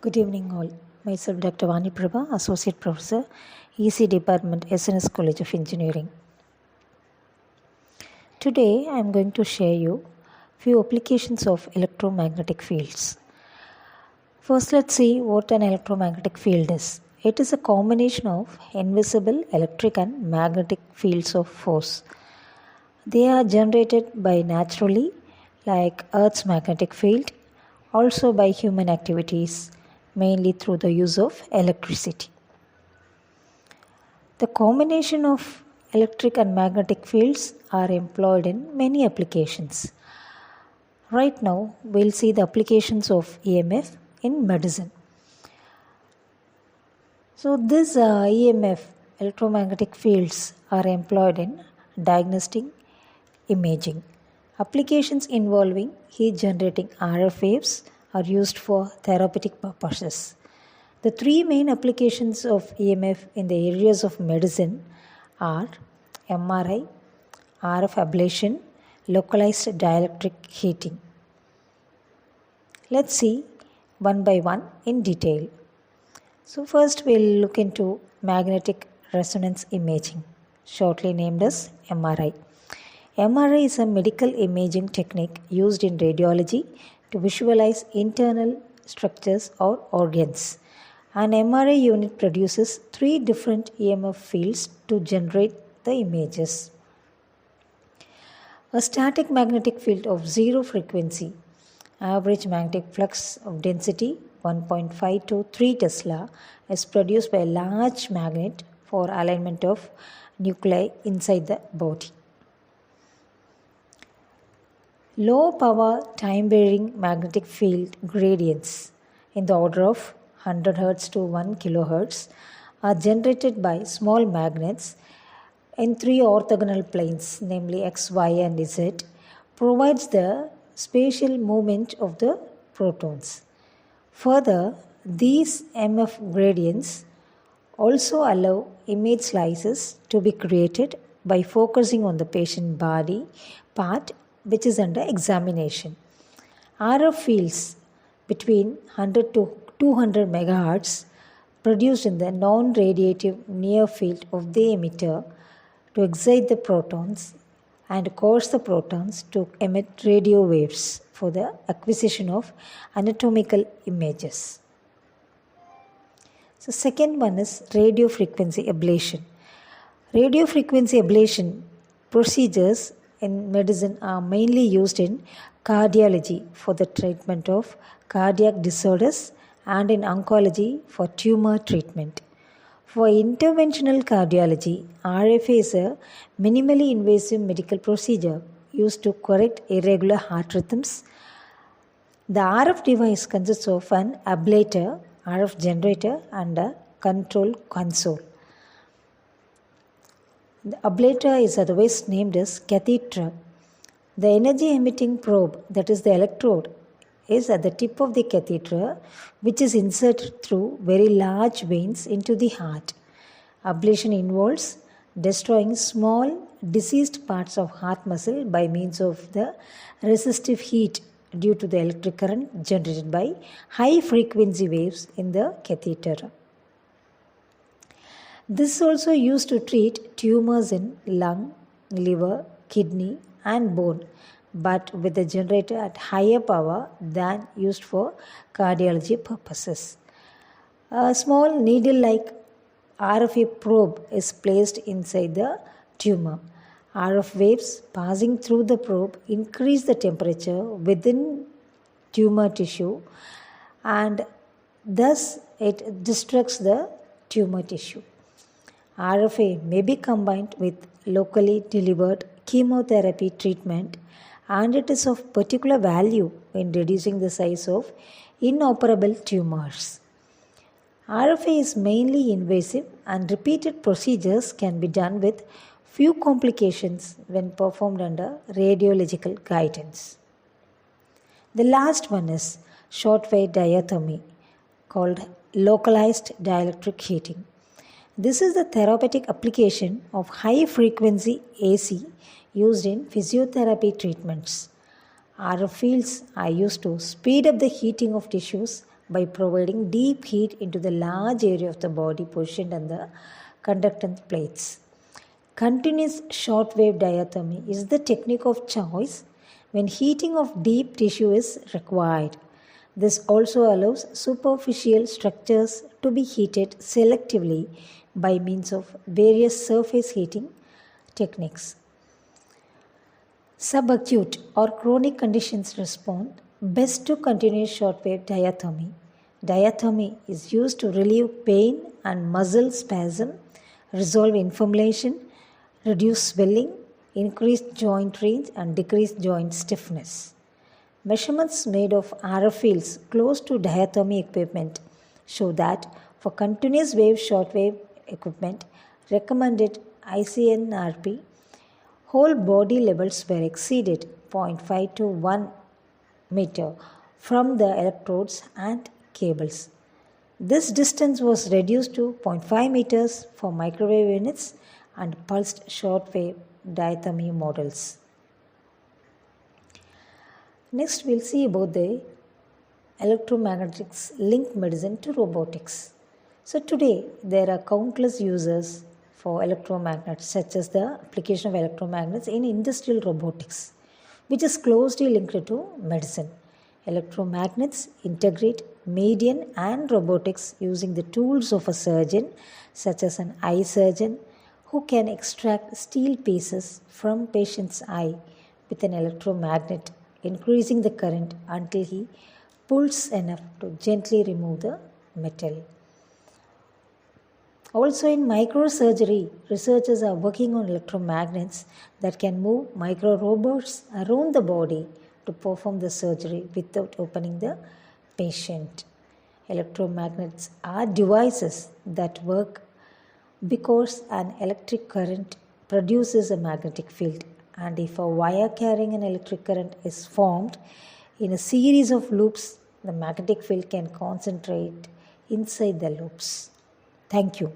Good evening all. Myself Dr.A.Vaniprabha, Associate Professor, EC Department, SNS College of Engineering. Today I am going to share you few applications of electromagnetic fields. First, let's see what an electromagnetic field is. It is a combination of invisible electric and magnetic fields of force. They are generated by naturally, like Earth's magnetic field, also by human activities, mainly through the use of electricity. The combination of electric and magnetic fields are employed in many applications. Right now, we'll see the applications of EMF in medicine. So, these EMF, electromagnetic fields, are employed in diagnostic imaging. Applications involving heat generating RF waves are used for therapeutic purposes. The three main applications of EMF in the areas of medicine are MRI, RF ablation, localized dielectric heating. Let's see one by one in detail. So first we'll look into magnetic resonance imaging, shortly named as MRI. MRI is a medical imaging technique used in radiology to visualize internal structures or organs. An MRI unit produces three different EMF fields to generate the images. A static magnetic field of zero frequency, average magnetic flux of density 1.5 to 3 Tesla, is produced by a large magnet for alignment of nuclei inside the body. Low power time varying magnetic field gradients in the order of 100 Hz to 1 kHz are generated by small magnets in three orthogonal planes, namely X, Y, and Z, provides the spatial movement of the protons. Further, these MF gradients also allow image slices to be created by focusing on the patient body part which is under examination. RF fields between 100 to 200 MHz produced in the non-radiative near field of the emitter to excite the protons and cause the protons to emit radio waves for the acquisition of anatomical images. So second one is radio frequency ablation. Radio frequency ablation procedures in medicine are mainly used in cardiology for the treatment of cardiac disorders and in oncology for tumor treatment. For interventional cardiology, RFA is a minimally invasive medical procedure used to correct irregular heart rhythms. The RF device consists of an ablator, RF generator, and a control console. The ablator is otherwise named as catheter. The energy emitting probe, that is the electrode, is at the tip of the catheter, which is inserted through very large veins into the heart. Ablation involves destroying small diseased parts of heart muscle by means of the resistive heat due to the electric current generated by high frequency waves in the catheter. This is also used to treat tumors in lung, liver, kidney, and bone, but with a generator at higher power than used for cardiology purposes. A small needle-like RFA probe is placed inside the tumor. RF waves passing through the probe increase the temperature within tumor tissue and thus it destructs the tumor tissue. RFA may be combined with locally delivered chemotherapy treatment and it is of particular value in reducing the size of inoperable tumors. RFA is mainly invasive and repeated procedures can be done with few complications when performed under radiological guidance. The last one is shortwave diathermy, called localized dielectric heating. This is the therapeutic application of high frequency AC used in physiotherapy treatments. RF fields are used to speed up the heating of tissues by providing deep heat into the large area of the body positioned on the conductance plates. Continuous shortwave diathermy is the technique of choice when heating of deep tissue is required. This also allows superficial structures to be heated selectively by means of various surface heating techniques. Subacute or chronic conditions respond best to continuous shortwave diathermy. Diathermy is used to relieve pain and muscle spasm, resolve inflammation, reduce swelling, increase joint range, and decrease joint stiffness. Measurements made of RF fields close to diathermy equipment show that for continuous wave shortwave equipment recommended ICNRP, whole body levels were exceeded 0.5 to 1 meter from the electrodes and cables. This distance was reduced to 0.5 meters for microwave units and pulsed shortwave diathermy models. Next, we'll see about the electromagnetics link medicine to robotics. So today, there are countless uses for electromagnets, such as the application of electromagnets in industrial robotics, which is closely linked to medicine. Electromagnets integrate median and robotics using the tools of a surgeon, such as an eye surgeon, who can extract steel pieces from patient's eye with an electromagnet, increasing the current until he pulls enough to gently remove the metal. Also in microsurgery, researchers are working on electromagnets that can move micro robots around the body to perform the surgery without opening the patient. Electromagnets are devices that work because an electric current produces a magnetic field, and if a wire carrying an electric current is formed in a series of loops, the magnetic field can concentrate inside the loops. Thank you.